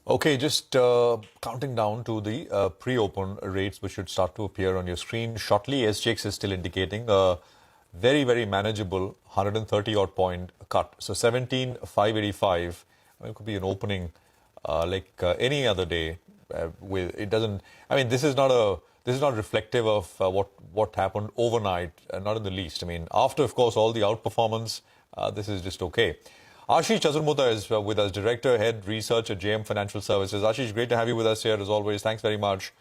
Okay, just counting down to the pre-open rates, which should start to appear on your screen shortly. SGX is still indicating a very, very manageable 130 odd point cut. So 17,585. It could be an opening like any other day. With it doesn't. I mean, this is not reflective of what happened overnight. Not in the least. I mean, after of course all the outperformance, this is just okay. Ashish Chazurmutha is with us, Director, Head Research at JM Financial Services. Ashish, great to have you with us here as always. Thanks very much.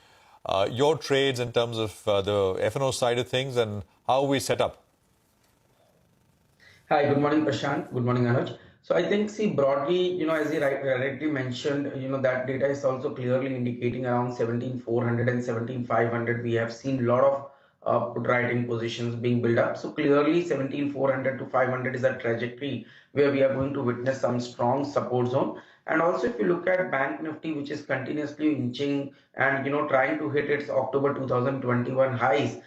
Your trades in terms of the F&O side of things and how we set up. Hi, good morning, Prashant. Good morning, Anuj. So I think, see, broadly, as you rightly mentioned, that data is also clearly indicating around 17,400 and 17,500. We have seen a lot of put writing positions being built up. So clearly 17,400 to 500 is a trajectory where we are going to witness some strong support zone. And also, if you look at Bank Nifty, which is continuously inching and trying to hit its October 2021 highs,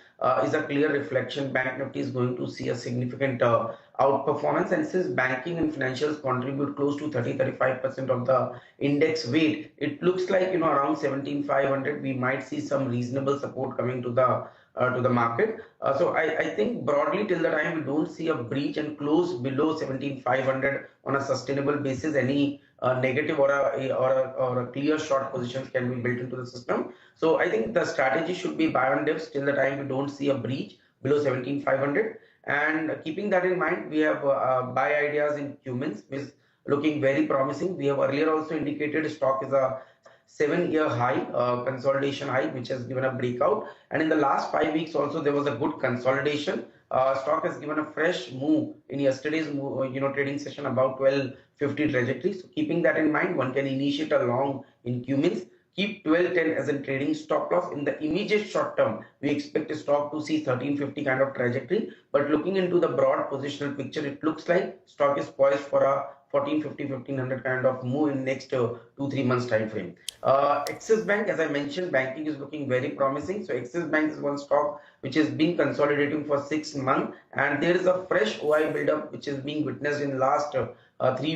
is a clear reflection. Bank Nifty is going to see a significant outperformance, and since banking and financials contribute close to 30-35% of the index weight, it looks like around 17,500 we might see some reasonable support coming to the market. So I think broadly till the time we don't see a breach and close below 17,500 on a sustainable basis, any negative or a clear short positions can be built into the system. So I think the strategy should be buy on dips till the time we don't see a breach below 17,500. And keeping that in mind, we have buy ideas in humans, which is looking very promising. We have earlier also indicated stock is a 7-year high, consolidation high, which has given a breakout. And in the last 5 weeks also, there was a good consolidation. Stock has given a fresh move in yesterday's trading session about 1250 trajectory. So keeping that in mind, one can initiate a long in Qmins. Keep 1210 as a trading stop loss. In the immediate short term, we expect a stock to see 1350 kind of trajectory. But looking into the broad positional picture, it looks like stock is poised for a 1450, 1500 kind of move in next 2-3 months time frame. Axis Bank, as I mentioned, banking is looking very promising. So Axis Bank is one stock which has been consolidating for 6 months, and there is a fresh OI buildup which is being witnessed in last 3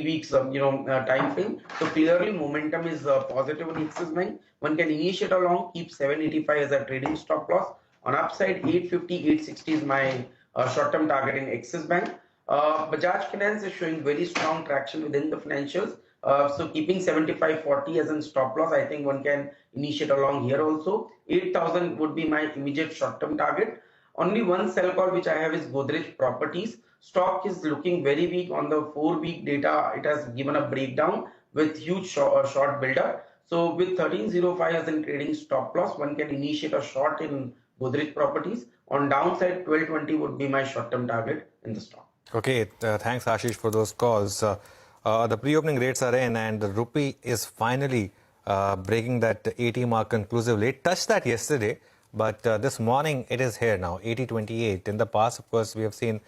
weeks time frame. So clearly momentum is positive on Axis Bank. One can initiate a long, keep 785 as a trading stop loss. On upside, 850, 860 is my short-term target in Axis Bank. Bajaj Finance is showing very strong traction within the financials. So keeping 75.40 as a stop loss, I think one can initiate along here also. 8,000 would be my immediate short-term target. Only one sell call which I have is Godrej Properties. Stock is looking very weak on the 4-week data. It has given a breakdown with huge short buildup. So with 1305 as in trading stop loss, one can initiate a short in Godrej Properties. On downside, 1220 would be my short-term target in the stock. Okay, thanks Ashish for those calls. The pre-opening rates are in and the rupee is finally breaking that 80 mark conclusively. It touched that yesterday, but this morning it is here now, 80.28. In the past, of course, we have seen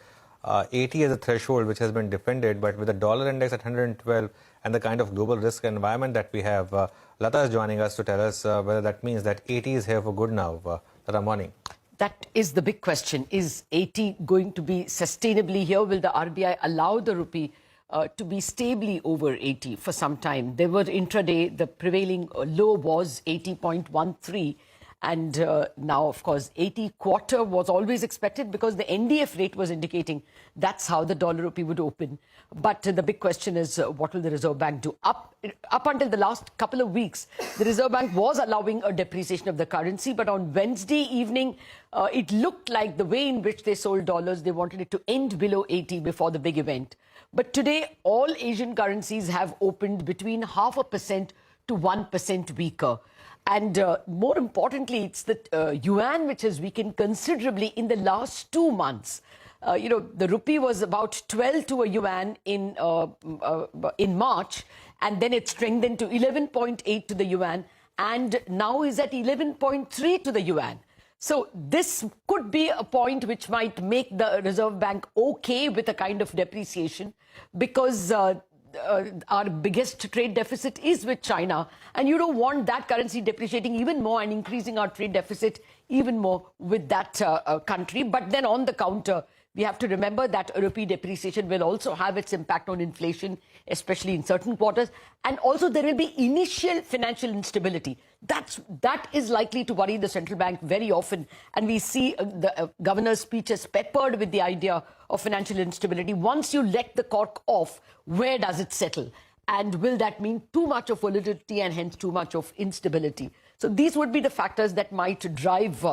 80 as a threshold which has been defended, but with the dollar index at 112 and the kind of global risk environment that we have, Lata is joining us to tell us whether that means that 80 is here for good now. Lata, morning. That is the big question. Is 80 going to be sustainably here? Will the RBI allow the rupee to be stably over 80 for some time? There were intraday, the prevailing low was 80.13. And now, of course, 80 quarter was always expected because the NDF rate was indicating that's how the dollar rupee would open. But the big question is, what will the Reserve Bank do? Up until the last couple of weeks, the Reserve Bank was allowing a depreciation of the currency. But on Wednesday evening, it looked like the way in which they sold dollars, they wanted it to end below 80 before the big event. But today, all Asian currencies have opened between 0.5% to 1% weaker. And more importantly, it's the yuan which has weakened considerably in the last 2 months. The rupee was about 12 to a yuan in March, and then it strengthened to 11.8 to the yuan, and now is at 11.3 to the yuan. So this could be a point which might make the Reserve Bank okay with a kind of depreciation, because our biggest trade deficit is with China, and you don't want that currency depreciating even more and increasing our trade deficit even more with that country. But then on the counter, We have to remember that rupee depreciation will also have its impact on inflation, especially in certain quarters. And also there will be initial financial instability. That is likely to worry the central bank very often. And we see the governor's speeches peppered with the idea of financial instability. Once you let the cork off, where does it settle? And will that mean too much of volatility and hence too much of instability? So these would be the factors that might drive,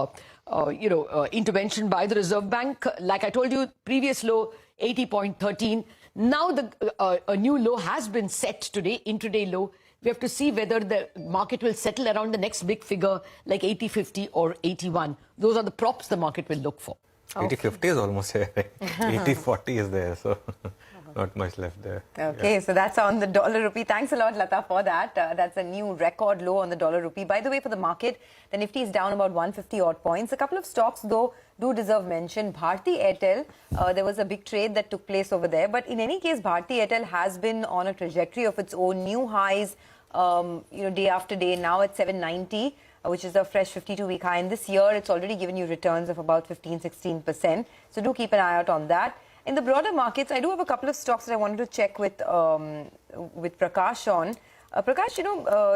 intervention by the Reserve Bank. Like I told you, previous low 80.13. Now a new low has been set today, intraday low. We have to see whether the market will settle around the next big figure like 80.50 or 81. Those are the props the market will look for. 80.50 is almost here. 80.40 is there, so not much left there. Okay, so that's on the dollar rupee. Thanks a lot, Lata, for that. That's a new record low on the dollar rupee. By the way, for the market, the Nifty is down about 150 odd points. A couple of stocks, though, do deserve mention. Bharti Airtel, there was a big trade that took place over there. But in any case, Bharti Airtel has been on a trajectory of its own, new highs, day after day, now at 790. Which is a fresh 52-week high. And this year, it's already given you returns of about 15-16%. So do keep an eye out on that. In the broader markets, I do have a couple of stocks that I wanted to check with Prakash on. Prakash,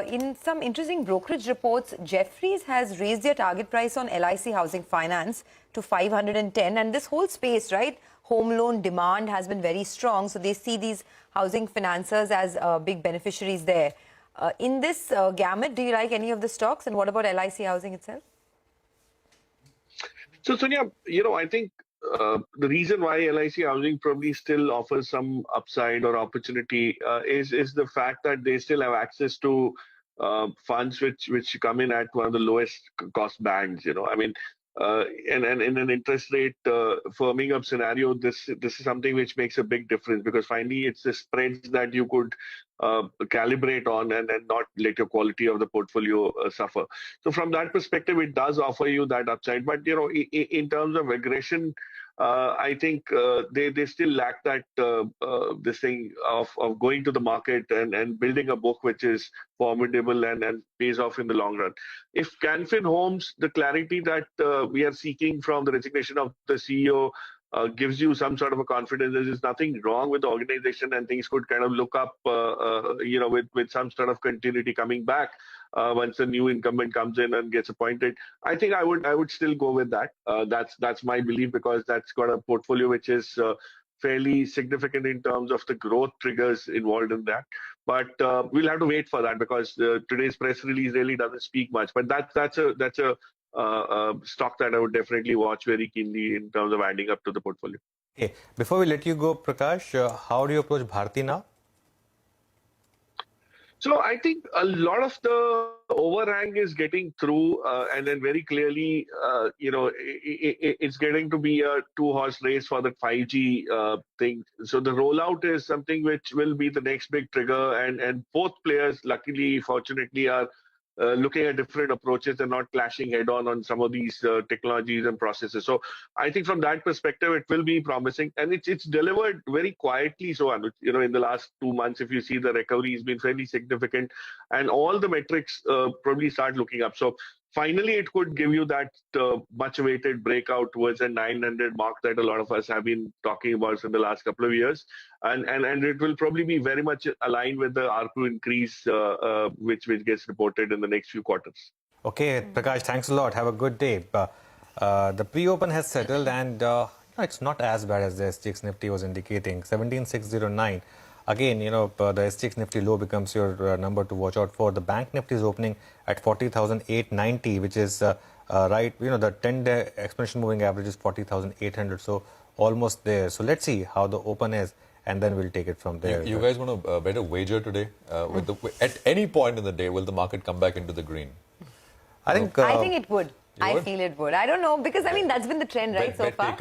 in some interesting brokerage reports, Jefferies has raised their target price on LIC Housing Finance to 510. And this whole space, right, home loan demand has been very strong. So they see these housing financiers as big beneficiaries there. In this gamut, do you like any of the stocks? And what about LIC Housing itself? So, Sonia, I think the reason why LIC Housing probably still offers some upside or opportunity is the fact that they still have access to funds which come in at one of the lowest cost bands. And in an interest rate firming up scenario, this is something which makes a big difference, because finally it's the spreads that you could calibrate on and not let your quality of the portfolio suffer. So from that perspective, it does offer you that upside. But in terms of aggression, I think they still lack that this thing of going to the market and building a book which is formidable and pays off in the long run. If Canfin Homes, the clarity that we are seeking from the resignation of the CEO gives you some sort of a confidence, there's nothing wrong with the organization and things could kind of look up, with some sort of continuity coming back once the new incumbent comes in and gets appointed. I think I would still go with that. That's my belief, because that's got a portfolio which is fairly significant in terms of the growth triggers involved in that. But we'll have to wait for that, because today's press release really doesn't speak much. But that's a stock that I would definitely watch very keenly in terms of adding up to the portfolio. Okay, before we let you go, Prakash, how do you approach Bharti now? So I think a lot of the overhang is getting through, and then very clearly, it's getting to be a two-horse race for the 5G thing. So the rollout is something which will be the next big trigger, and both players, luckily, fortunately, are looking at different approaches and not clashing head-on some of these technologies and processes. So I think from that perspective, it will be promising, and it's delivered very quietly. So in the last 2 months, if you see, the recovery has been fairly significant, and all the metrics probably start looking up. So finally, it could give you that much-awaited breakout towards a 900 mark that a lot of us have been talking about in the last couple of years. And it will probably be very much aligned with the ARPU increase, which gets reported in the next few quarters. Okay, Prakash, thanks a lot. Have a good day. The pre-open has settled, and it's not as bad as the SGX Nifty was indicating. 17,609. Again, the SGX Nifty low becomes your number to watch out for. The Bank Nifty is opening at 40,890, which is right. The 10-day exponential moving average is 40,800, so almost there. So let's see how the open is, and then we'll take it from there. You guys want to bet a wager today? At any point in the day, will the market come back into the green? I think it would. I feel it would. I don't know, because that's been the trend, right, so far.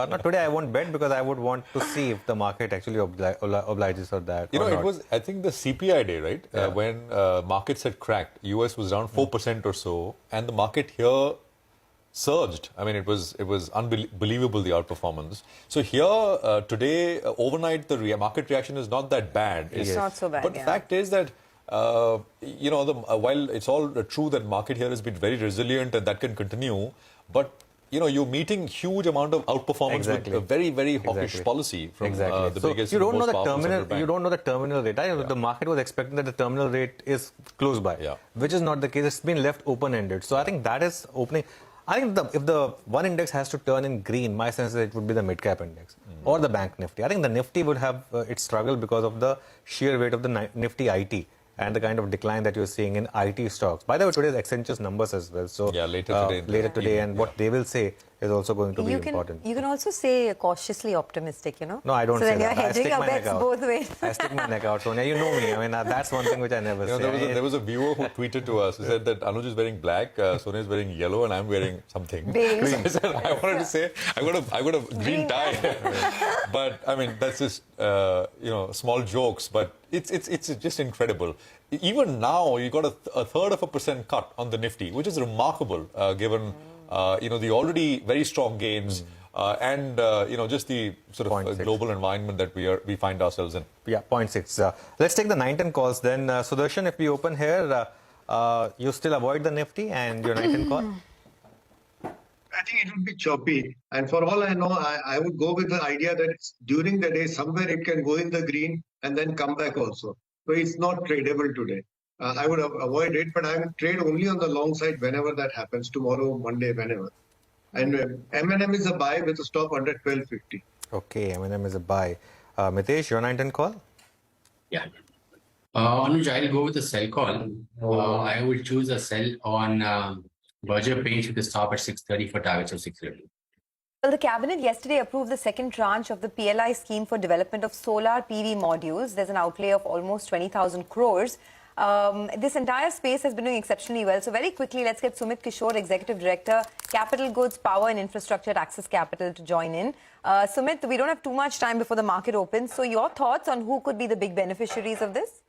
Not today. I won't bet, because I would want to see if the market actually obliges for that. It was, I think, the CPI day, right? Yeah. When markets had cracked, US was down 4% or so, and the market here surged. I mean, it was unbelievable, the outperformance. So here today, overnight, the market reaction is not that bad. It's not so bad. But the fact is that while it's all true that market here has been very resilient and that can continue, but you're meeting huge amount of outperformance with a very, very hawkish policy from the so biggest. You don't know the powerful terminal. central bank. You don't know the terminal rate. The market was expecting that the terminal rate is close by, which is not the case. It's been left open-ended. So I think that is opening. I think if the one index has to turn in green, my sense is it would be the mid-cap index or the bank Nifty. I think the Nifty would have its struggle because of the sheer weight of the Nifty IT and the kind of decline that you're seeing in IT stocks. By the way, today's Accenture's numbers as well. So later today, and what they will say is also going to be important. You can also say cautiously optimistic, No, I don't so say then that. You're hedging your bets both ways. I stick my neck out, Sonia. You know me. I mean, that's one thing which I never say. There was a viewer who tweeted to us. He said that Anuj is wearing black, Sonia is wearing yellow, and I'm wearing something. Beige. So I said, I wanted to say, I got a green tie. But, I mean, that's just, small jokes. But it's just incredible. Even now, you got a third of a percent cut on the Nifty, which is remarkable given the already very strong gains and just the sort of global environment that we find ourselves in. Yeah, 0.6. Let's take the 9-10 calls then. Sudarshan, if we open here, you still avoid the Nifty and your 9-10 call? I think it would be choppy. And for all I know, I would go with the idea that during the day, somewhere it can go in the green and then come back also. So it's not tradable today. I would avoid it, but I would trade only on the long side whenever that happens, tomorrow, Monday, whenever. And M&M is a buy with a stop under 1250. Okay, M&M is a buy. Mitesh, your 9-10 call? Yeah. Anuj, I'll go with a sell call. I would choose a sell on Berger Paints with a stop at 630 for targets of 630. Well, the Cabinet yesterday approved the second tranche of the PLI scheme for development of solar PV modules. There's an outlay of almost 20,000 crores. This entire space has been doing exceptionally well. So very quickly, let's get Sumit Kishore, Executive Director, Capital Goods, Power and Infrastructure at Axis Capital to join in. Sumit, we don't have too much time before the market opens. So your thoughts on who could be the big beneficiaries of this?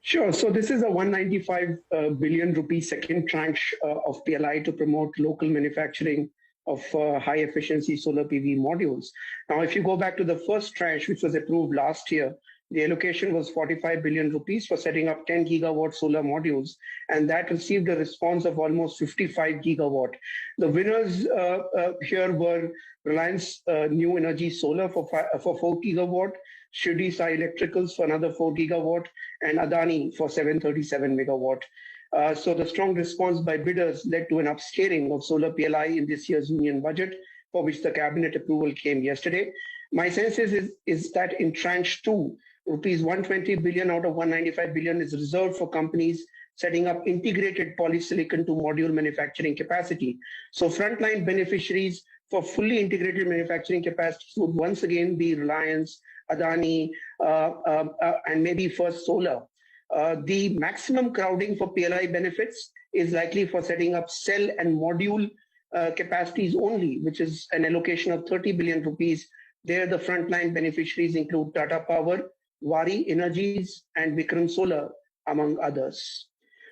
Sure. So this is a 195 billion rupee second tranche of PLI to promote local manufacturing of high efficiency solar PV modules. Now, if you go back to the first tranche, which was approved last year, the allocation was 45 billion rupees for setting up 10 gigawatt solar modules, and that received a response of almost 55 gigawatt. The winners here were Reliance New Energy Solar for 4 gigawatt, Shirdi Sai Electricals for another 4 gigawatt, and Adani for 737 megawatt. So the strong response by bidders led to an upscaling of solar PLI in this year's union budget, for which the cabinet approval came yesterday. My sense is that in tranche 2, rupees 120 billion out of 195 billion is reserved for companies setting up integrated polysilicon to module manufacturing capacity. So frontline beneficiaries for fully integrated manufacturing capacity would once again be Reliance, Adani, and maybe First Solar. The maximum crowding for PLI benefits is likely for setting up cell and module capacities only, which is an allocation of 30 billion rupees. There, the frontline beneficiaries include Tata Power, Wari Energies, and Vikram Solar, among others.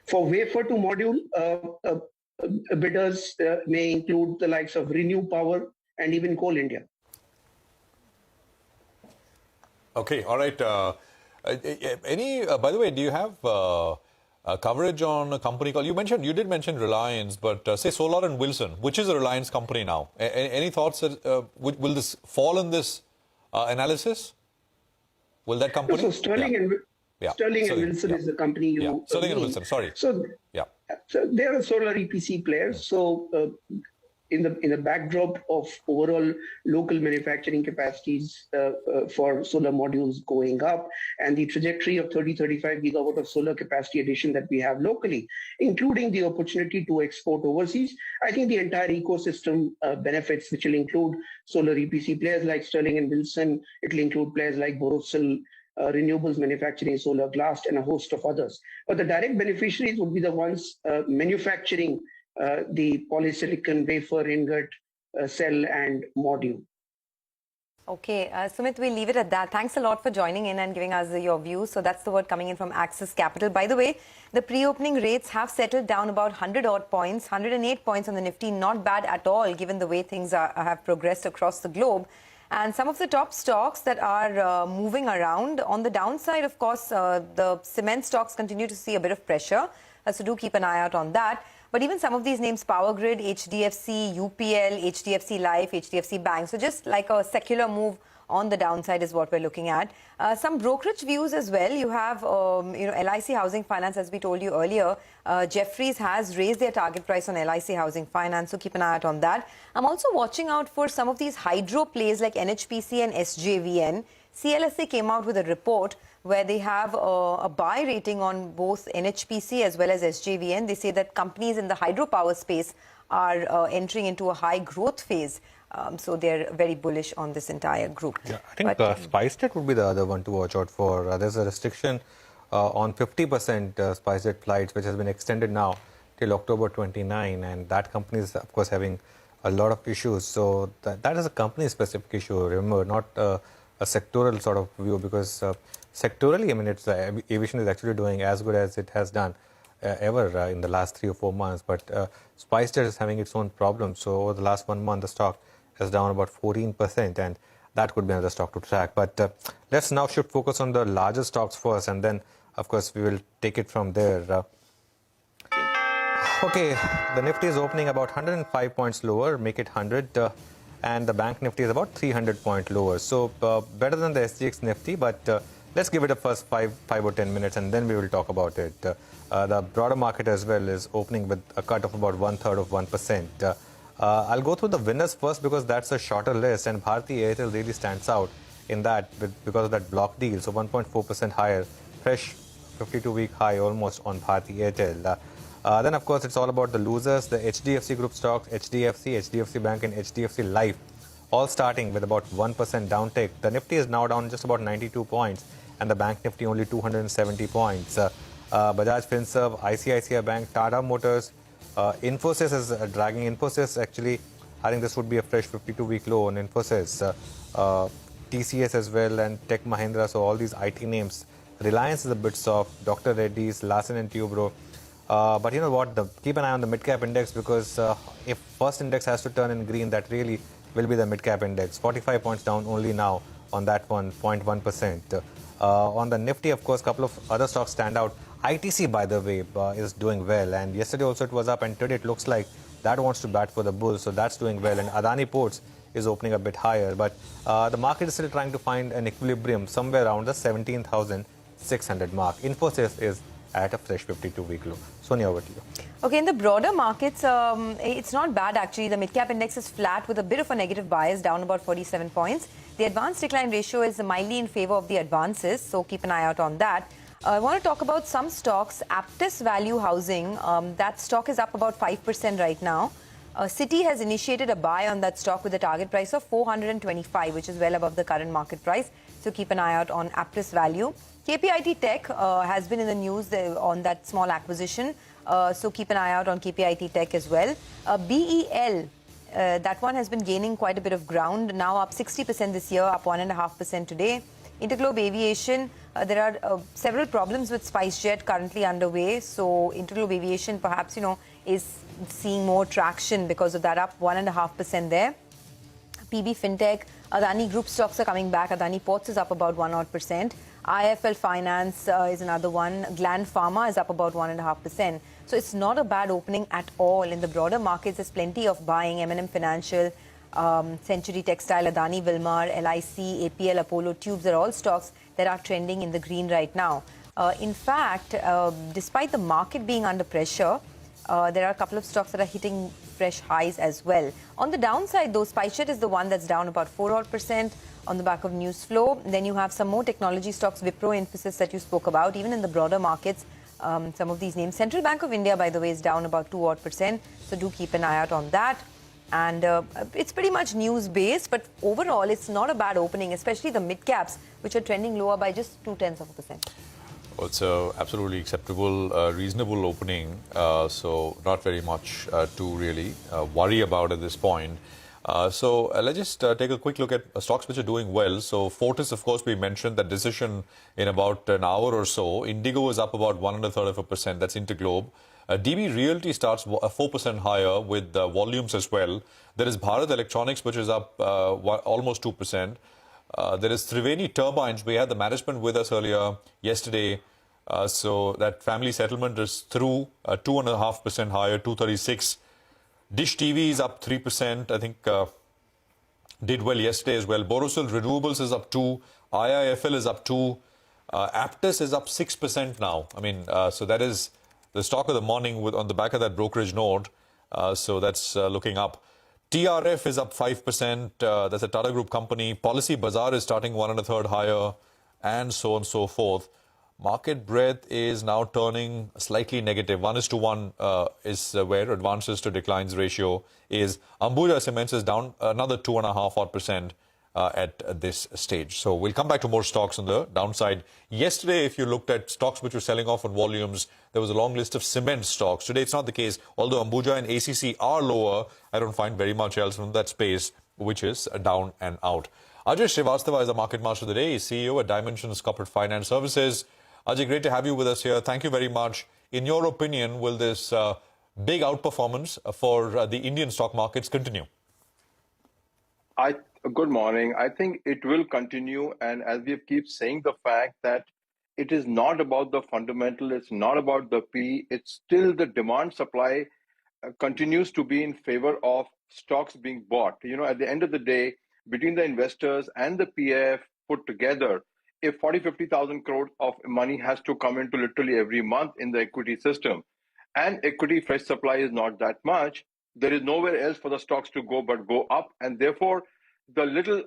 For wafer to module, bidders may include the likes of Renew Power and even Coal India. Okay, all right. By the way, do you have coverage on a company called, you did mention Reliance, but say Solar and Wilson, which is a Reliance company now. Any thoughts that, will this fall in this analysis? Will that company? So Sterling and Wilson is the company you Sterling and Wilson, sorry. So they are solar EPC players. So in the backdrop of overall local manufacturing capacities for solar modules going up and the trajectory of 30-35 gigawatt of solar capacity addition that we have locally, including the opportunity to export overseas, I think the entire ecosystem benefits, which will include solar EPC players like Sterling and Wilson. It will include players like Borosil, renewables manufacturing, Solar Glass, and a host of others. But the direct beneficiaries would be the ones manufacturing the polysilicon, wafer, ingot, cell, and module. Okay, Sumit, we'll leave it at that. Thanks a lot for joining in and giving us your views. So that's the word coming in from Axis Capital. By the way, the pre-opening rates have settled down about 100 odd points, 108 points on the Nifty. Not bad at all, given the way things have progressed across the globe. And some of the top stocks that are moving around. On the downside, of course, the cement stocks continue to see a bit of pressure. So do keep an eye out on that. But even some of these names, Power Grid, HDFC, UPL, HDFC Life, HDFC Bank. So just like a secular move on the downside is what we're looking at. Some brokerage views as well. You have, LIC Housing Finance, as we told you earlier. Jefferies has raised their target price on LIC Housing Finance, so keep an eye out on that. I'm also watching out for some of these hydro plays like NHPC and SJVN. CLSA came out with a report where they have a buy rating on both NHPC as well as SJVN. They say that companies in the hydropower space are entering into a high growth phase. So they're very bullish on this entire group. Yeah, I think SpiceJet would be the other one to watch out for. There's a restriction on 50% SpiceJet flights, which has been extended now till October 29, and that company is, of course, having a lot of issues. So that is a company-specific issue, remember, not a sectoral sort of view, because sectorally, I mean, it's aviation is actually doing as good as it has done ever in the last 3 or 4 months. But SpiceJet is having its own problems. So over the last 1 month, the stock is down about 14%, and that could be another stock to track. But let's now shift focus on the larger stocks first, and then, of course, we will take it from there. Okay, the Nifty is opening about 105 points lower, make it 100, and the Bank Nifty is about 300 points lower. So better than the SGX Nifty, but let's give it a first 5 or 10 minutes, and then we will talk about it. The broader market as well is opening with a cut of about 1/3 of 1%. I'll go through the winners first because that's a shorter list, and Bharti Airtel really stands out in that because of that block deal. So 1.4% higher, fresh 52-week high almost on Bharti Airtel. Then, of course, it's all about the losers, the HDFC Group stocks, HDFC, HDFC Bank, and HDFC Life, all starting with about 1% downtick. The Nifty is now down just about 92 points, and the Bank Nifty only 270 points. Bajaj Finserv, ICICI Bank, Tata Motors, Infosys is dragging. Infosys, actually, I think this would be a fresh 52-week low on Infosys. TCS as well, and Tech Mahindra, so all these IT names. Reliance is a bit soft, Dr. Reddy's, Larsen & Toubro. But you know what, keep an eye on the mid-cap index, because if first index has to turn in green, that really will be the mid-cap index. 45 points down only now on that one, 0.1%. On the Nifty, of course, a couple of other stocks stand out. ITC, by the way, is doing well, and yesterday also it was up, and today it looks like that wants to bat for the bulls, so that's doing well. And Adani Ports is opening a bit higher, but the market is still trying to find an equilibrium somewhere around the 17,600 mark. Infosys is at a fresh 52-week low. Sonia, over to you. Okay, in the broader markets, it's not bad actually. The mid-cap index is flat with a bit of a negative bias, down about 47 points. The advance decline ratio is mildly in favor of the advances, so keep an eye out on that. I want to talk about some stocks. Aptus Value Housing, that stock is up about 5% right now. Citi has initiated a buy on that stock with a target price of 425, which is well above the current market price. So keep an eye out on Aptus Value. KPIT Tech has been in the news on that small acquisition. So keep an eye out on KPIT Tech as well. BEL, that one has been gaining quite a bit of ground, now up 60% this year, up 1.5% today. Interglobe Aviation, there are several problems with SpiceJet currently underway. So Interglobe Aviation perhaps, is seeing more traction because of that, up 1.5% there. PB Fintech, Adani Group stocks are coming back. Adani Ports is up about 1%. IFL Finance is another one. Gland Pharma is up about 1.5%. So it's not a bad opening at all. In the broader markets, there's plenty of buying. M&M Financial, Century Textile, Adani Wilmar, LIC, APL, Apollo Tubes are all stocks that are trending in the green right now. In fact, despite the market being under pressure, there are a couple of stocks that are hitting fresh highs as well. On the downside, though, SpiceJet is the one that's down about 4% on the back of news flow. Then you have some more technology stocks, Wipro, Infosys that you spoke about. Even in the broader markets, some of these names. Central Bank of India, by the way, is down about 2%. So do keep an eye out on that. And it's pretty much news-based, but overall, it's not a bad opening, especially the mid-caps, which are trending lower by just 0.2%. Well, it's a absolutely acceptable, reasonable opening. So not very much to really worry about at this point. So let's just take a quick look at stocks which are doing well. So Fortis, of course, we mentioned that decision in about an hour or so. Indigo is up about 1.33%. That's Interglobe. DB Realty starts 4% higher with volumes as well. There is Bharat Electronics, which is up almost 2%. There is Triveni Turbines. We had the management with us earlier yesterday. So that family settlement is through, 2.5% higher, 236. Dish TV is up 3%. I think did well yesterday as well. Borosil Renewables is up 2. IIFL is up 2. Aptus is up 6% now. I mean, so that is the stock of the morning with on the back of that brokerage note. So that's looking up. TRF is up 5%. That's a Tata Group company. Policy Bazaar is starting 1 1/3 higher, and so on and so forth. Market breadth is now turning slightly negative. 1:1 is where advances to declines ratio is. Ambuja Cements is down another 2.5% at this stage. So we'll come back to more stocks on the downside. Yesterday, if you looked at stocks which were selling off on volumes, there was a long list of cement stocks. Today, it's not the case. Although Ambuja and ACC are lower, I don't find very much else from that space, which is down and out. Ajay Srivastava is the market master of the day. He's CEO at Dimensions Corporate Finance Services. Ajay, great to have you with us here. Thank you very much. In your opinion, will this big outperformance for the Indian stock markets continue? Good morning. I think it will continue. And as we keep saying, the fact that it is not about the fundamental, it's not about the P, it's still the demand supply continues to be in favor of stocks being bought. You know, at the end of the day, between the investors and the PF put together, if 50,000 crores of money has to come into literally every month in the equity system, and equity fresh supply is not that much, there is nowhere else for the stocks to go but go up. And therefore, the little,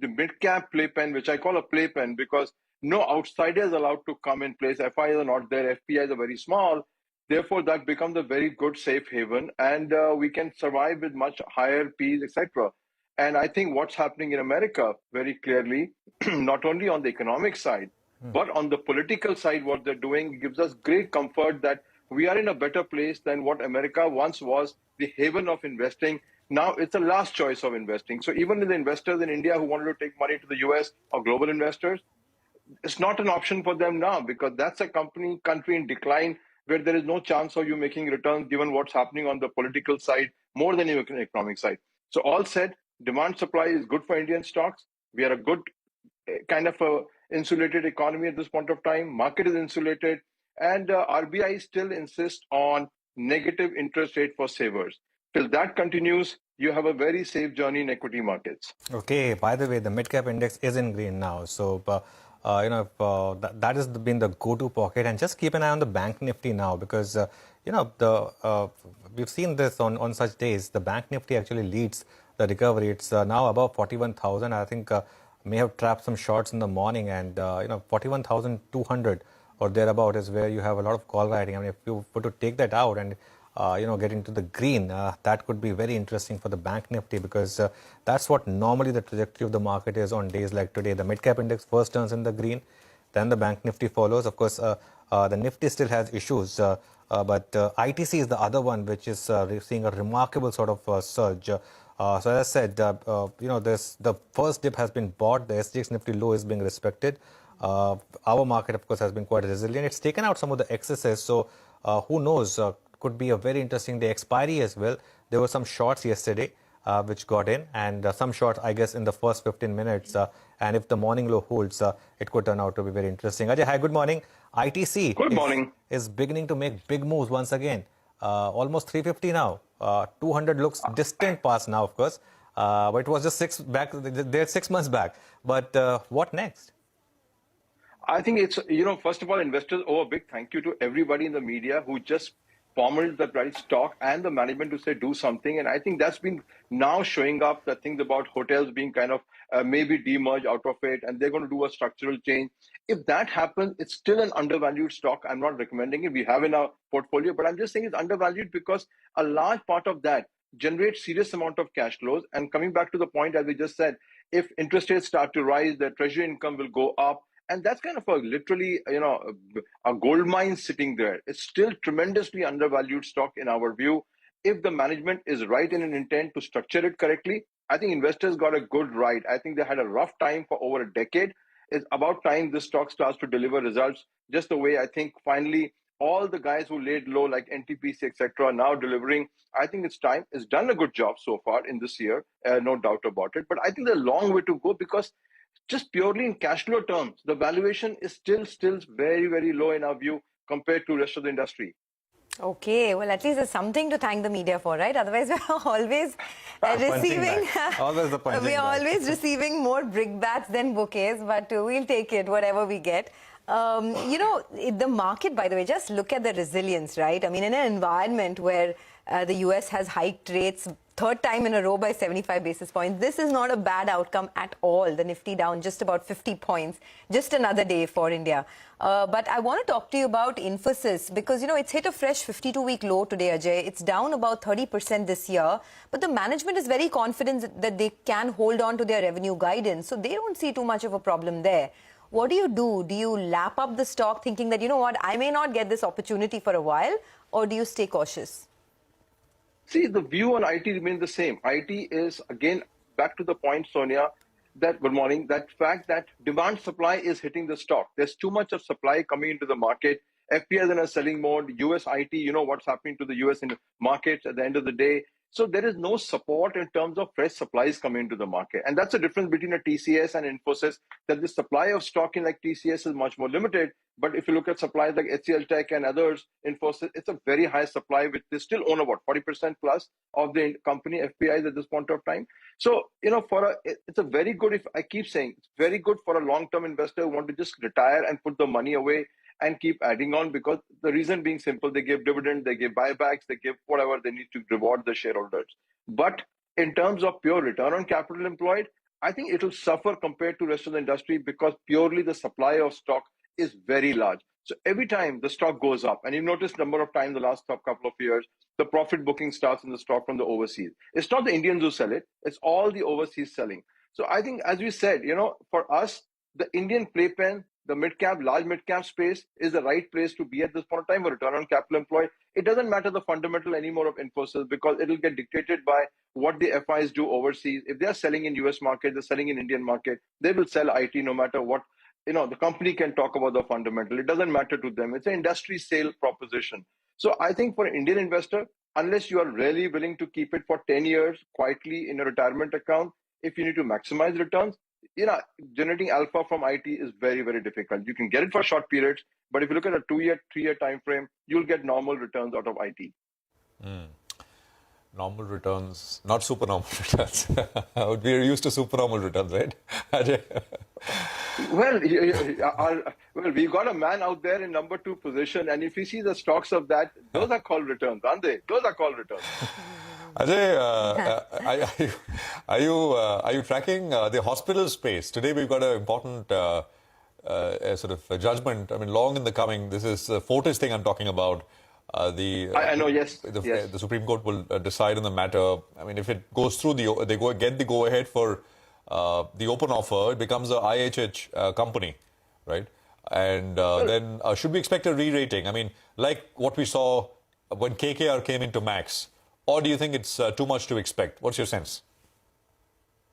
the mid-cap playpen, which I call a playpen because no outsiders allowed to come in place. FIs are not there, FPIs are very small. Therefore, that becomes a very good safe haven, and we can survive with much higher Ps, etc. And I think what's happening in America very clearly, not only on the economic side, but on the political side, what they're doing gives us great comfort that we are in a better place than what America once was, the haven of investing. Now it's the last choice of investing. So even the investors in India who wanted to take money to the US or global investors, it's not an option for them now because that's a country in decline where there is no chance of you making returns given what's happening on the political side more than even economic side. So all said, demand supply is good for Indian stocks. We are a good kind of a insulated economy at this point of time. Market is insulated, and RBI still insists on negative interest rate for savers. Till that continues, you have a very safe journey in equity markets. Okay, by the way, the mid-cap index is in green now. So, that has been the go-to pocket. And just keep an eye on the Bank Nifty now because, we've seen this on such days. The Bank Nifty actually leads the recovery. It's now above 41,000. I think may have trapped some shorts in the morning, and 41,200 or thereabout is where you have a lot of call writing. I mean, if you were to take that out and get into the green, that could be very interesting for the Bank Nifty because that's what normally the trajectory of the market is on days like today. The mid-cap index first turns in the green, then the Bank Nifty follows. Of course, the Nifty still has issues, but ITC is the other one which is seeing a remarkable sort of surge. So as I said, the first dip has been bought. The SGX Nifty low is being respected. Our market, of course, has been quite resilient. It's taken out some of the excesses. So who knows? Could be a very interesting day. Expiry as well. There were some shorts yesterday which got in, and some shorts, I guess, in the first 15 minutes. And if the morning low holds, it could turn out to be very interesting. Ajay, hi, good morning. ITC Good morning. is beginning to make big moves once again. Almost 350 now. 200 looks distant past now, of course. But it was just 6 months back. But what next? I think it's, first of all, investors owe a big thank you to everybody in the media who just pommeled the right stock and the management to say do something. And I think that's been now showing up, the things about hotels being kind of maybe demerged out of it, and they're going to do a structural change. If that happens, it's still an undervalued stock. I'm not recommending it. We have in our portfolio, but I'm just saying it's undervalued because a large part of that generates serious amount of cash flows. And coming back to the point, as we just said, if interest rates start to rise, the treasury income will go up. And that's kind of literally, a gold mine sitting there. It's still tremendously undervalued stock in our view. If the management is right in an intent to structure it correctly, I think investors got a good ride. I think they had a rough time for over a decade. It's about time this stock starts to deliver results, just the way I think finally all the guys who laid low like NTPC, etc., are now delivering. I think it's time. It's done a good job so far in this year, no doubt about it. But I think there's a long way to go because just purely in cash flow terms, the valuation is still very, very low in our view compared to rest of the industry. Okay, well, at least there's something to thank the media for, right? Otherwise, we're always receiving... Always the punching we're bag. always receiving more brickbats than bouquets, but we'll take it, whatever we get. You know, the market, by the way, just look at the resilience, right? I mean, in an environment where the US has hiked rates third time in a row by 75 basis points, this is not a bad outcome at all. The Nifty down just about 50 points, just another day for India. But I want to talk to you about Infosys because, you know, it's hit a fresh 52-week low today, Ajay. It's down about 30% this year, but the management is very confident that they can hold on to their revenue guidance, so they don't see too much of a problem there. What do? Do you lap up the stock thinking that, you know what, I may not get this opportunity for a while, or do you stay cautious? See, the view on IT remains the same. IT is, again, back to the point, Sonia, that, good morning, that fact that demand supply is hitting the stock. There's too much of supply coming into the market. FPIs in a selling mode, US IT, you know what's happening to the US in markets at the end of the day. So there is no support in terms of fresh supplies coming into the market. And that's the difference between a TCS and Infosys, that the supply of stock in like TCS is much more limited. But if you look at supplies like HCL Tech and others, Infosys, it's a very high supply, which they still own about 40% plus of the company FPIs at this point of time. So, you know, it's a very good, if I keep saying, it's very good for a long-term investor who want to just retire and put the money away and keep adding on, because the reason being simple, they give dividends, they give buybacks, they give whatever they need to reward the shareholders. But in terms of pure return on capital employed, I think it will suffer compared to rest of the industry because purely the supply of stock is very large. So every time the stock goes up, and you've noticed number of times the last couple of years, the profit booking starts in the stock from the overseas. It's not the Indians who sell it, it's all the overseas selling. So I think, as we said, you know, for us, the Indian playpen, the mid-cap, large mid-cap space is the right place to be at this point of time for return on capital employed. It doesn't matter the fundamental anymore of Infosys because it will get dictated by what the FIs do overseas. If they're selling in US market, they're selling in Indian market, they will sell IT no matter what. You know, the company can talk about the fundamental. It doesn't matter to them. It's an industry sale proposition. So I think for an Indian investor, unless you are really willing to keep it for 10 years quietly in a retirement account, if you need to maximize returns, you know, generating alpha from IT is very, very difficult. You can get it for short periods, but if you look at a 2-year, 3-year time frame, you'll get normal returns out of IT. Normal returns, not supernormal returns. We're used to supernormal returns, right? Well, we've got a man out there in number 2 position, and if you see the stocks of that, those are called returns, aren't they? Those are called returns. Ajay, are you tracking the hospital space? Today we've got an important sort of judgment. I mean, long in the coming. This is the Fortis thing I'm talking about. I know, yes. The Supreme Court will decide on the matter. I mean, if it goes through, they get the go-ahead for the open offer, it becomes a IHH company, right? And then should we expect a re-rating? I mean, like what we saw when KKR came into Max, or do you think it's too much to expect? What's your sense?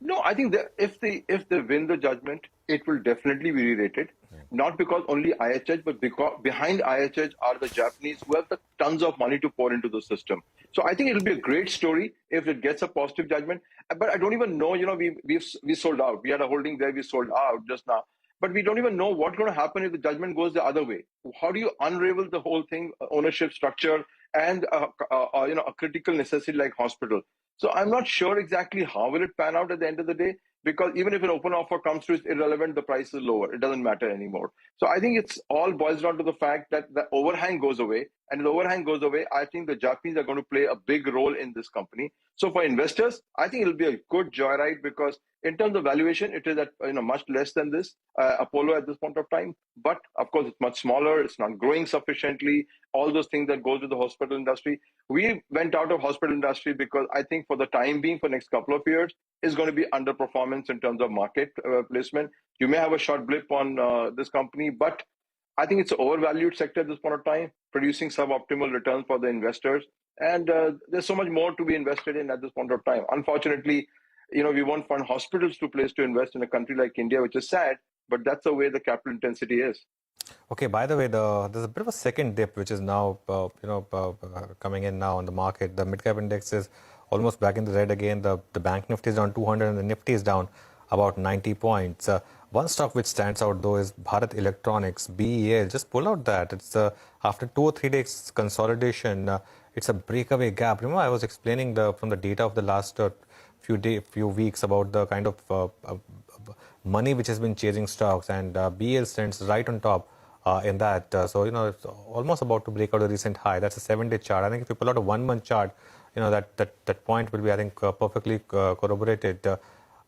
No, I think that if they win the judgment, it will definitely be re-rated. Not because only IHH, but because behind IHH are the Japanese who have the tons of money to pour into the system. So I think it'll be a great story if it gets a positive judgment. But I don't even know, you know, we sold out. We had a holding there, we sold out just now. But we don't even know what's going to happen if the judgment goes the other way. How do you unravel the whole thing, ownership structure, and you know, a critical necessity like hospital? So I'm not sure exactly how will it pan out at the end of the day, because even if an open offer comes through, it's irrelevant, the price is lower. It doesn't matter anymore. So I think it's all boils down to the fact that the overhang goes away. And if the overhang goes away, I think the Japanese are going to play a big role in this company. So for investors, I think it'll be a good joyride because in terms of valuation, it is at much less than this Apollo at this point of time. But of course, it's much smaller. It's not growing sufficiently. All those things that goes to the hospital industry. We went out of hospital industry because I think for the time being, for next couple of years, is going to be underperformance in terms of market placement. You may have a short blip on this company, but I think it's an overvalued sector at this point of time, producing suboptimal returns for the investors. And there's so much more to be invested in at this point of time. Unfortunately, we won't find hospitals to place to invest in a country like India, which is sad, but that's the way the capital intensity is. Okay, by the way, there's a bit of a second dip, which is now, coming in now on the market. The mid-cap index is almost back in the red again. The bank Nifty is down 200 and the Nifty is down about 90 points. One stock which stands out though is Bharat Electronics, BEL. Just pull out that. It's after 2 or 3 days consolidation, it's a breakaway gap. Remember, I was explaining from the data of the last few weeks about the kind of money which has been chasing stocks, and BEL stands right on top in that. So, it's almost about to break out a recent high. That's a 7-day chart. I think if you pull out a 1-month chart, that point will be, I think, perfectly corroborated.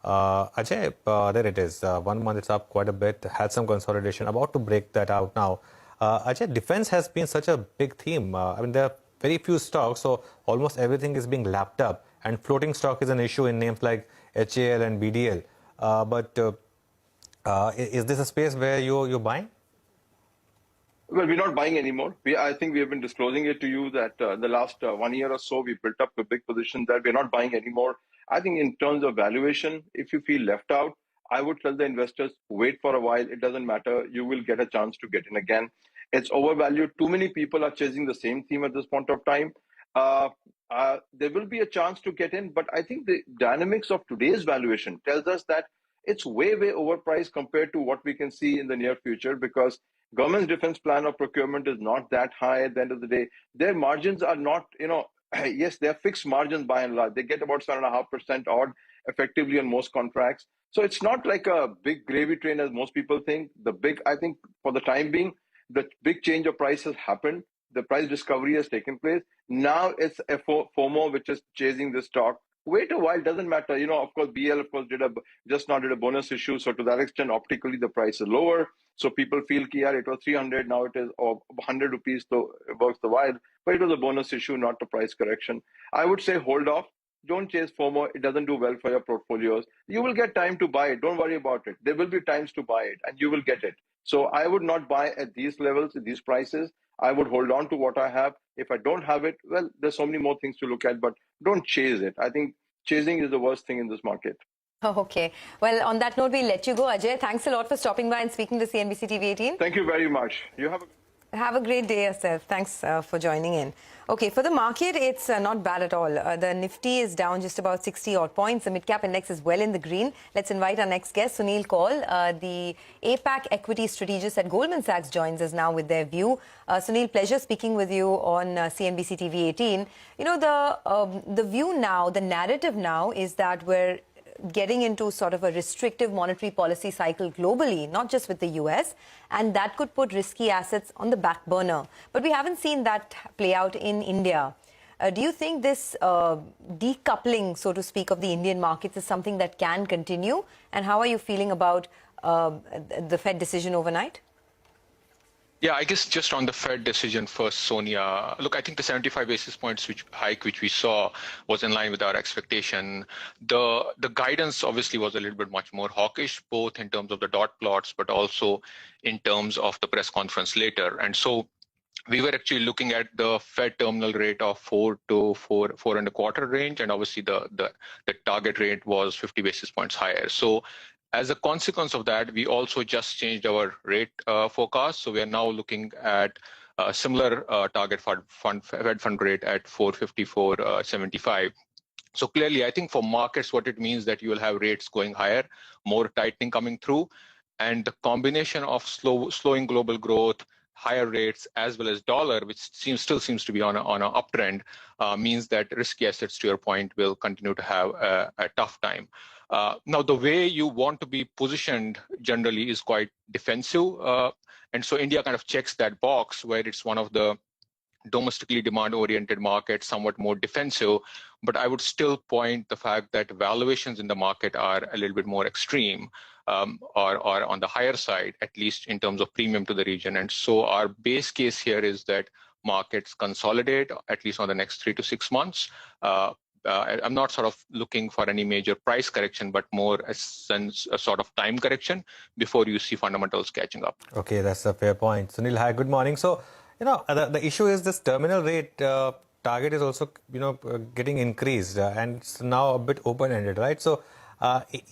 Ajay, there it is. 1 month, it's up quite a bit. Had some consolidation. About to break that out now. Ajay, defense has been such a big theme. I mean, there are very few stocks, so almost everything is being lapped up. And floating stock is an issue in names like HAL and BDL. But is this a space where you're buying? Well, we're not buying anymore. I think we have been disclosing it to you that the last 1 year or so, we built up a big position that we're not buying anymore. I think in terms of valuation, if you feel left out, I would tell the investors, wait for a while. It doesn't matter. You will get a chance to get in again. It's overvalued. Too many people are chasing the same theme at this point of time. There will be a chance to get in, but I think the dynamics of today's valuation tells us that it's way, way overpriced compared to what we can see in the near future, because government's defense plan of procurement is not that high at the end of the day. Their margins are not, yes, they're fixed margins by and large. They get about 7.5% odd effectively on most contracts. So it's not like a big gravy train as most people think. I think for the time being, the big change of price has happened. The price discovery has taken place. Now it's a FOMO which is chasing this stock. Wait a while, doesn't matter. Of course, BL, of course, just now did a bonus issue. So to that extent, optically, the price is lower. So people feel, it was 300, now it is 100 rupees, so it works the while. But it was a bonus issue, not a price correction. I would say hold off. Don't chase FOMO. It doesn't do well for your portfolios. You will get time to buy it. Don't worry about it. There will be times to buy it, and you will get it. So I would not buy at these levels, at these prices. I would hold on to what I have. If I don't have it, well, there's so many more things to look at, but don't chase it. I think chasing is the worst thing in this market. Okay. Well, on that note, we'll let you go. Ajay, thanks a lot for stopping by and speaking to CNBC TV18. Thank you very much. Have a great day yourself. Thanks for joining in. Okay, for the market, it's not bad at all. The Nifty is down just about 60 odd points. The mid-cap index is well in the green. Let's invite our next guest, Sunil Kaul, the APAC equity strategist at Goldman Sachs, joins us now with their view. Sunil, pleasure speaking with you on CNBC TV18. The view now, the narrative now is that we're getting into sort of a restrictive monetary policy cycle globally, not just with the US, and that could put risky assets on the back burner. But we haven't seen that play out in India. Do you think this decoupling, so to speak, of the Indian markets is something that can continue? And how are you feeling about the Fed decision overnight? Yeah, I guess just on the Fed decision first, Sonia. Look, I think the 75 basis points hike which we saw was in line with our expectation. The guidance obviously was a little bit much more hawkish, both in terms of the dot plots, but also in terms of the press conference later. And so we were actually looking at the Fed terminal rate of 4 to 4.25 range, and obviously the target rate was 50 basis points higher. So as a consequence of that, we also just changed our rate forecast. So we are now looking at a similar target Fed fund rate at 4.5475. So clearly, I think for markets, what it means that you will have rates going higher, more tightening coming through, and the combination of slowing global growth, higher rates, as well as dollar, which still seems to be on an uptrend, means that risky assets, to your point, will continue to have a tough time. Now, the way you want to be positioned generally is quite defensive. And so India kind of checks that box where it's one of the domestically demand-oriented markets, somewhat more defensive. But I would still point the fact that valuations in the market are a little bit more extreme or on the higher side, at least in terms of premium to the region. And so our base case here is that markets consolidate, at least on the next 3 to 6 months. I'm not sort of looking for any major price correction, but more a sort of time correction before you see fundamentals catching up. Okay, that's a fair point. Sunil, hi, good morning. So, the issue is this terminal rate target is also, getting increased and it's now a bit open-ended, right? So,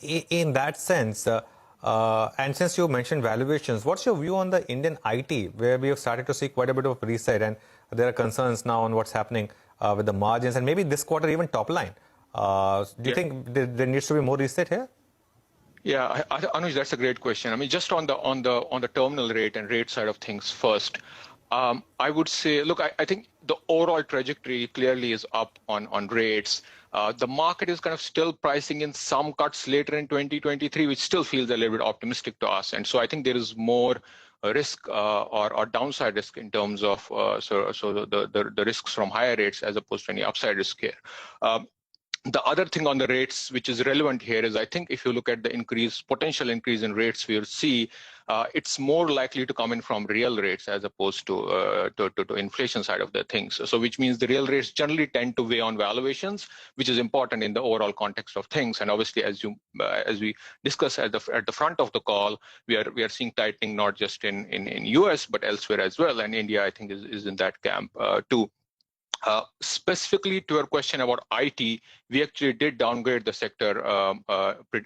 in that sense, and since you mentioned valuations, what's your view on the Indian IT, where we have started to see quite a bit of reset, and there are concerns now on what's happening with the margins and maybe this quarter even top line? Do you think there needs to be more reset here? Yeah, Anuj, that's a great question. I mean, just on the terminal rate and rate side of things first, I would say, look, I think the overall trajectory clearly is up on rates. The market is kind of still pricing in some cuts later in 2023, which still feels a little bit optimistic to us. And so I think there is more risk or downside risk in terms of the risks from higher rates as opposed to any upside risk here. The other thing on the rates, which is relevant here, is I think if you look at the potential increase in rates we'll see, it's more likely to come in from real rates as opposed to inflation side of the things. So which means the real rates generally tend to weigh on valuations, which is important in the overall context of things. And obviously, as we discussed at the front of the call, we are seeing tightening not just in US but elsewhere as well. And India, I think, is in that camp too. Specifically to your question about IT, we actually did downgrade the sector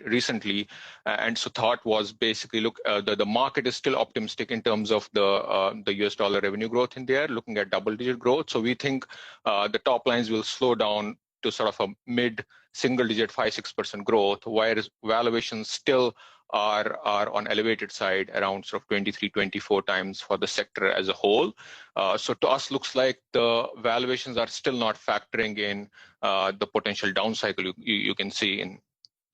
recently, and so thought was basically, look, the market is still optimistic in terms of the US dollar revenue growth in there, looking at double-digit growth. So we think the top lines will slow down to sort of a mid-single-digit 5-6% growth, whereas valuations still are on elevated side around sort of 23-24 times for the sector as a whole. So to us, looks like the valuations are still not factoring in the potential down cycle you can see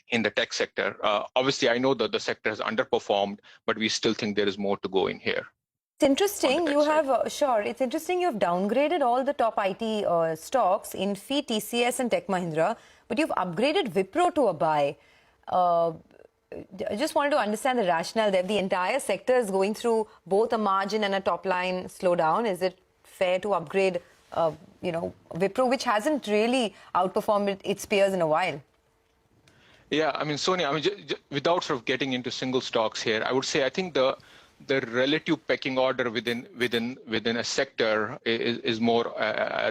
in the tech sector. Obviously, I know that the sector has underperformed, but we still think there is more to go in here. It's interesting you have, it's interesting you have downgraded all the top IT stocks, Infy, TCS and Tech Mahindra, but you've upgraded Wipro to a buy. I just wanted to understand the rationale there. The entire sector is going through both a margin and a top line slowdown. Is it fair to upgrade, Wipro, which hasn't really outperformed its peers in a while? Yeah, I mean, Sonia, without sort of getting into single stocks here, I would say I think the relative pecking order within a sector is more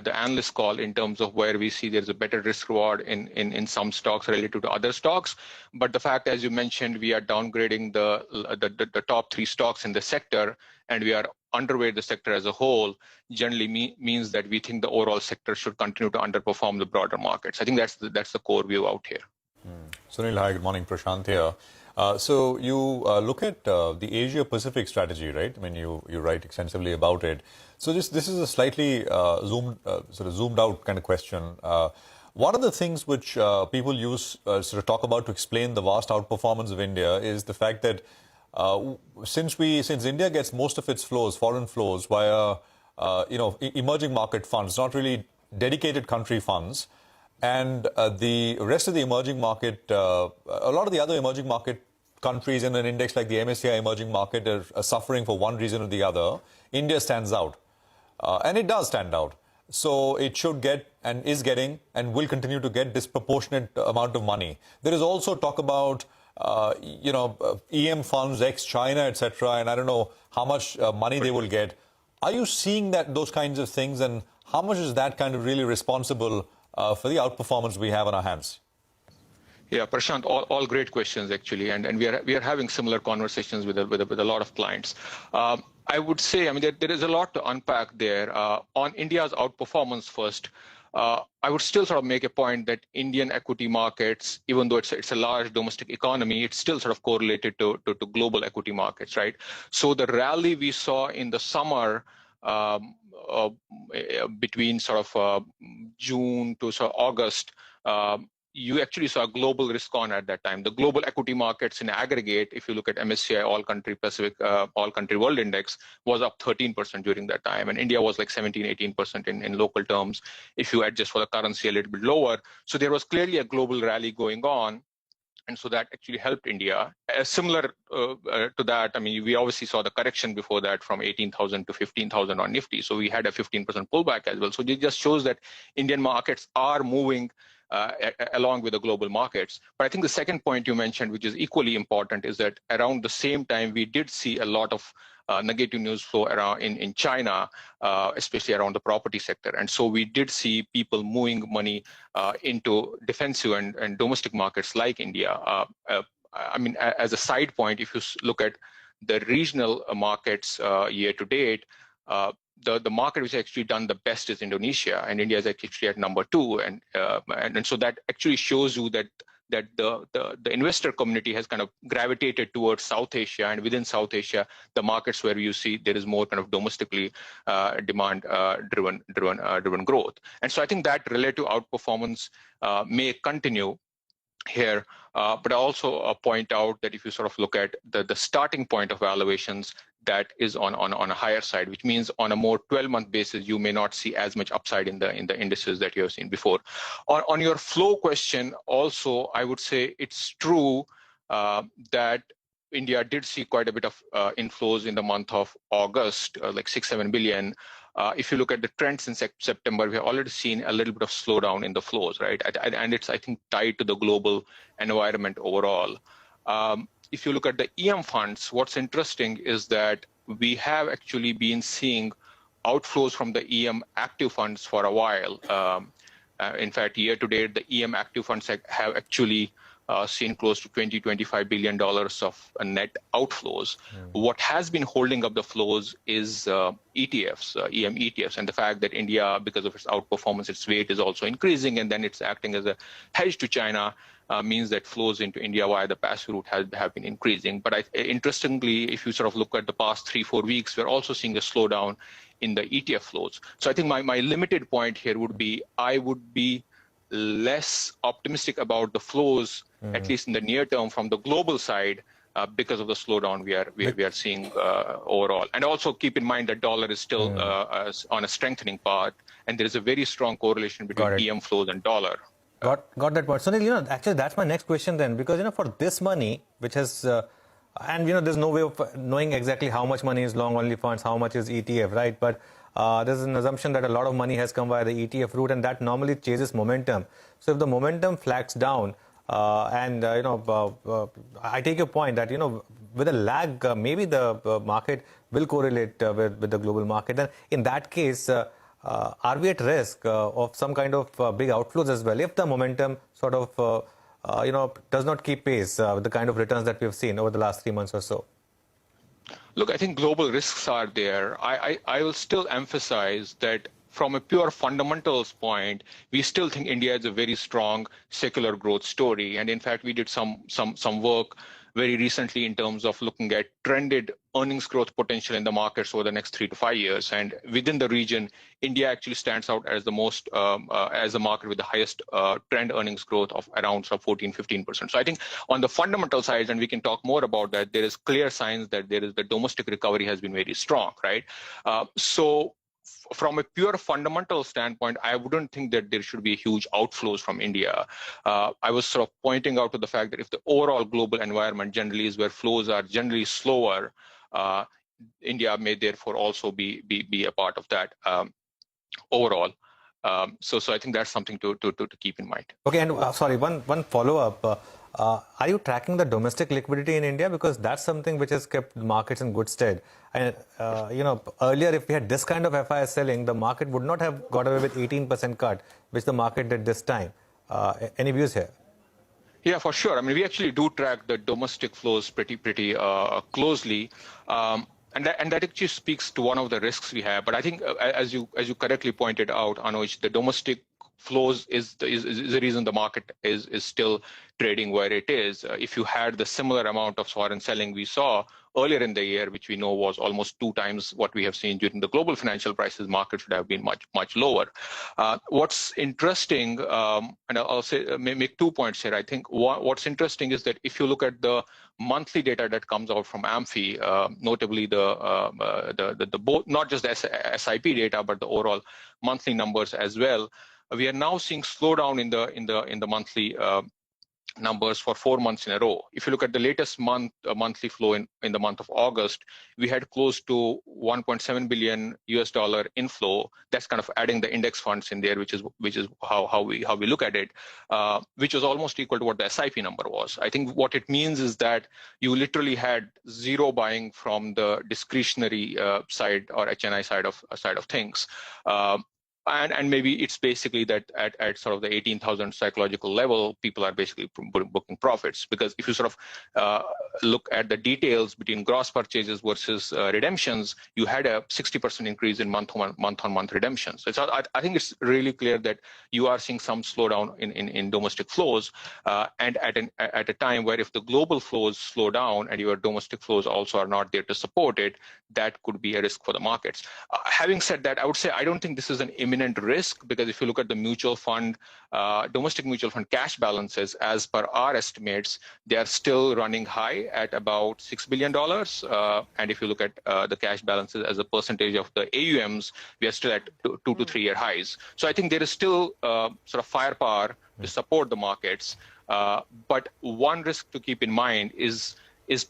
the analyst call in terms of where we see there's a better risk reward in some stocks relative to other stocks. But the fact, as you mentioned, we are downgrading the top 3 stocks in the sector, and we are underweight the sector as a whole, generally means that we think the overall sector should continue to underperform the broader markets. I think that's the core view out here. Sunil, hi, good morning. Prashant here. So you look at the Asia-Pacific strategy, right? I mean, you write extensively about it. So this is a slightly zoomed out kind of question. One of the things which people use sort of talk about to explain the vast outperformance of India is the fact that since India gets most of its flows, foreign flows, via emerging market funds, not really dedicated country funds. And the rest of the emerging market, a lot of the other emerging market countries in an index like the MSCI emerging market are suffering for one reason or the other. India stands out. And it does stand out. So it should get and is getting and will continue to get disproportionate amount of money. There is also talk about, EM funds, ex-China, etc. And I don't know how much money they will get. Are you seeing those kinds of things? And how much is that kind of really responsible for the outperformance we have on our hands? Yeah, Prashant, all great questions actually, and we are having similar conversations with a lot of clients. I would say, I mean, there is a lot to unpack there. On India's outperformance first, I would still sort of make a point that Indian equity markets, even though it's a large domestic economy, it's still sort of correlated to global equity markets, right? So the rally we saw in the summer between sort of June to sort of August, you actually saw global risk on at that time. The global equity markets in aggregate, if you look at MSCI All Country Pacific, All Country World Index, was up 13% during that time. And India was like 17-18% in local terms, if you adjust for the currency a little bit lower. So there was clearly a global rally going on. And so that actually helped India. Similar to that, I mean, we obviously saw the correction before that from 18,000 to 15,000 on Nifty. So we had a 15% pullback as well. So it just shows that Indian markets are moving along with the global markets. But I think the second point you mentioned, which is equally important, is that around the same time, we did see a lot of negative news flow around in China, especially around the property sector. And so we did see people moving money into defensive and domestic markets like India. I mean, as a side point, if you look at the regional markets year to date, the market which has actually done the best is Indonesia, and India is actually at number 2, and so that actually shows you that that the investor community has kind of gravitated towards South Asia, and within South Asia, the markets where you see there is more kind of domestically demand driven growth. And so I think that relative outperformance may continue here, but I also point out that if you sort of look at the starting point of valuations, that is on a higher side, which means on a more 12-month basis, you may not see as much upside in the indices that you have seen before. On your flow question, also, I would say it's true that India did see quite a bit of inflows in the month of August, like 6-7 billion. If you look at the trends in September, we have already seen a little bit of slowdown in the flows, right? And it's, I think, tied to the global environment overall. If you look at the EM funds, what's interesting is that we have actually been seeing outflows from the EM active funds for a while. In fact, year to date, the EM active funds have actually seen close to $20-25 billion of net outflows. What has been holding up the flows is ETFs, EM ETFs, and the fact that India, because of its outperformance, its weight is also increasing, and then it's acting as a hedge to China, means that flows into India via the passive route have been increasing. But interestingly, if you sort of look at the past 3-4 weeks, we're also seeing a slowdown in the ETF flows. So I think my limited point here would be, I would be less optimistic about the flows, at least in the near term, from the global side, because of the slowdown we are seeing overall. And also keep in mind that dollar is still on a strengthening path, and there is a very strong correlation between EM flows and dollar. Got that point. So, actually, that's my next question then, because, for this money, which has, and, there's no way of knowing exactly how much money is long-only funds, how much is ETF, right? But there's an assumption that a lot of money has come via the ETF route, and that normally chases momentum. So if the momentum flags down, and, I take your point that, with a lag, maybe the market will correlate with the global market. And in that case, are we at risk of some kind of big outflows as well, if the momentum sort of, does not keep pace with the kind of returns that we've seen over the last 3 months or so? Look, I think global risks are there. I will still emphasize that from a pure fundamentals point, we still think India is a very strong secular growth story. And in fact, we did some work very recently in terms of looking at trended earnings growth potential in the markets over the next 3 to 5 years. And within the region, India actually stands out as the most, as a market with the highest trend earnings growth of around 14-15%. So I think on the fundamental side, and we can talk more about that, there is clear signs that there is the domestic recovery has been very strong, right? So from a pure fundamental standpoint, I wouldn't think that there should be huge outflows from India. I was sort of pointing out to the fact that if the overall global environment generally is where flows are generally slower, India may therefore also be a part of that overall. So I think that's something to keep in mind. Okay, and sorry, one follow-up. Are you tracking the domestic liquidity in India? Because that's something which has kept markets in good stead. And, earlier, if we had this kind of FIS selling, the market would not have got away with 18% cut, which the market did this time. Any views here? Yeah, for sure. I mean, we actually do track the domestic flows pretty closely. And that actually speaks to one of the risks we have. But I think, as you correctly pointed out, Anuj, the domestic flows is the reason the market is still trading where it is. If you had the similar amount of foreign selling we saw earlier in the year, which we know was almost 2 times what we have seen during the global financial crisis, market should have been much lower. What's interesting, and I'll make 2 points here. I think what's interesting is that if you look at the monthly data that comes out from AMFI, notably the both, not just the SIP data, but the overall monthly numbers as well, we are now seeing slowdown in the monthly numbers for 4 months in a row. If you look at the latest monthly flow in the month of August, we had close to $1.7 billion inflow. That's kind of adding the index funds in there, which is how we look at it, which was almost equal to what the SIP number was. I think what it means is that you literally had zero buying from the discretionary side or HNI side of things. and maybe it's basically that at sort of the 18,000 psychological level, people are basically booking profits. Because if you sort of look at the details between gross purchases versus redemptions, you had a 60% increase in month-on-month redemptions. So I think it's really clear that you are seeing some slowdown in domestic flows, and at a time where if the global flows slow down and your domestic flows also are not there to support it, that could be a risk for the markets. Having said that, I would say I don't think this is an imminent risk, because if you look at the mutual fund, domestic mutual fund cash balances, as per our estimates, they are still running high at about $6 billion. And if you look at the cash balances as a percentage of the AUMs, we are still at 2 to 3 year highs. So I think there is still sort of firepower to support the markets. But one risk to keep in mind is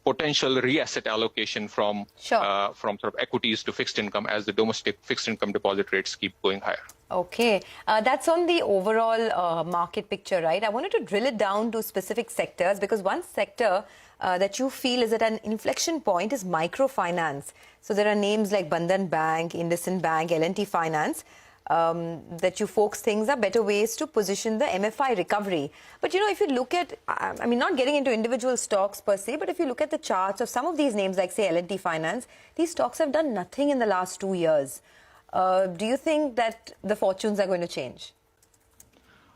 potential reasset allocation from sort of equities to fixed income as the domestic fixed income deposit rates keep going higher. Okay, that's on the overall market picture, right? I wanted to drill it down to specific sectors, because one sector that you feel is at an inflection point is microfinance. So there are names like Bandhan Bank, IndusInd Bank, L&T Finance, that you folks think are better ways to position the MFI recovery. But, you know, if you look at, I mean, not getting into individual stocks per se, but if you look at the charts of some of these names, like, say, L&T Finance, these stocks have done nothing in the last 2 years. Do you think that the fortunes are going to change?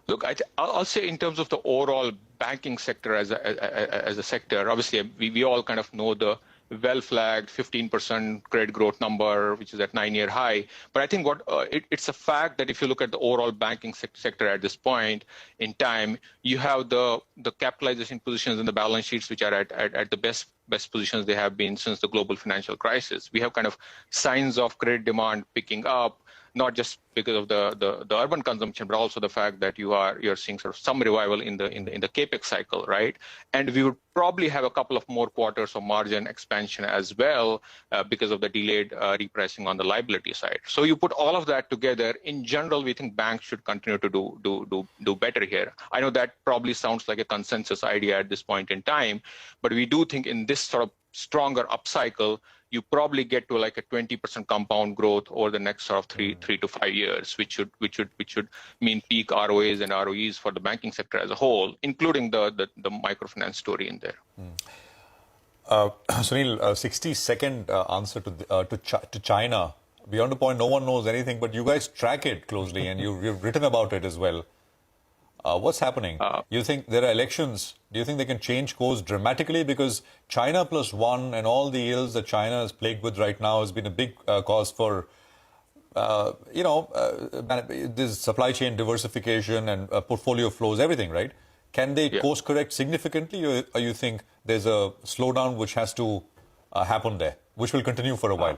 Look, I'll say in terms of the overall banking sector as a sector, obviously, we all kind of know the well-flagged 15% credit growth number, which is at 9-year high. But I think it's a fact that if you look at the overall banking sector at this point in time, you have the capitalization positions in the balance sheets, which are at the best positions they have been since the global financial crisis. We have kind of signs of credit demand picking up, not just because of the urban consumption, but also the fact that you're seeing sort of some revival in the capex cycle, right? And we would probably have a couple of more quarters of margin expansion as well, because of the delayed repricing on the liability side. So you put all of that together. In general, we think banks should continue to do better here. I know that probably sounds like a consensus idea at this point in time, but we do think in this sort of stronger upcycle, you probably get to like a 20% compound growth over the next sort of three to 5 years, which should mean peak ROAs and ROEs for the banking sector as a whole, including the microfinance story in there. Sunil, 60-second answer to China. Beyond the point, no one knows anything, but you guys track it closely, and you've written about it as well. What's happening? You think there are elections? Do you think they can change course dramatically? Because China +1 and all the ills that China is plagued with right now has been a big cause for, this supply chain diversification and portfolio flows, everything, right? Can they course correct significantly, or you think there's a slowdown which has to happen there, which will continue for a while?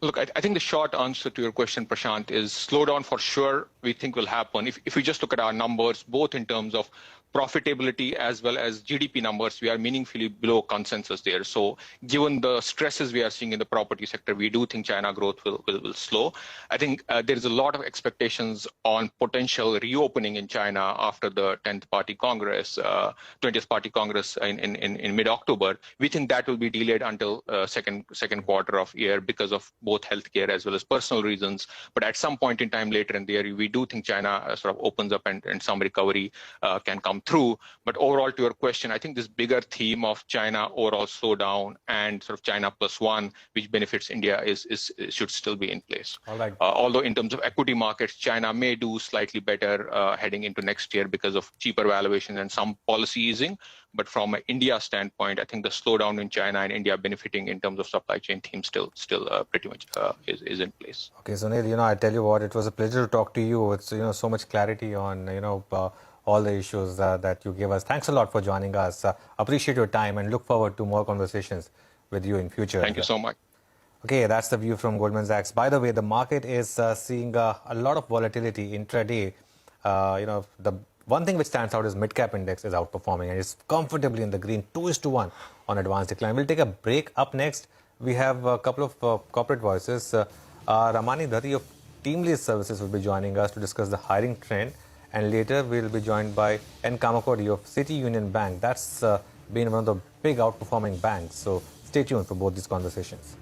Look, I think the short answer to your question, Prashant, is slowdown for sure we think will happen. If we just look at our numbers, both in terms of profitability as well as GDP numbers, we are meaningfully below consensus there. So given the stresses we are seeing in the property sector, we do think China growth will slow. I think there is a lot of expectations on potential reopening in China after the 20th Party Congress in mid-October. We think that will be delayed until second quarter of year because of both healthcare as well as personal reasons. But at some point in time later in the year, we do think China sort of opens up and some recovery can come through. But overall, to your question, I think this bigger theme of China overall slowdown and sort of China +1, which benefits India, should still be in place. All right. Although in terms of equity markets, China may do slightly better heading into next year because of cheaper valuations and some policy easing. But from an India standpoint, I think the slowdown in China and India benefiting in terms of supply chain theme still pretty much is in place. Okay, Sunil, I tell you what, it was a pleasure to talk to you. It's so much clarity on all the issues that you gave us. Thanks a lot for joining us. Appreciate your time and look forward to more conversations with you in future. Thank you so much. Okay, that's the view from Goldman Sachs. By the way, the market is seeing a lot of volatility intraday. The one thing which stands out is mid-cap index is outperforming and is comfortably in the green, 2:1 on advanced decline. We'll take a break. Up next, we have a couple of corporate voices. Ramani Dhati of Teamlease Services will be joining us to discuss the hiring trend. And later, we'll be joined by N. Kamakodi of City Union Bank. That's been one of the big outperforming banks. So stay tuned for both these conversations.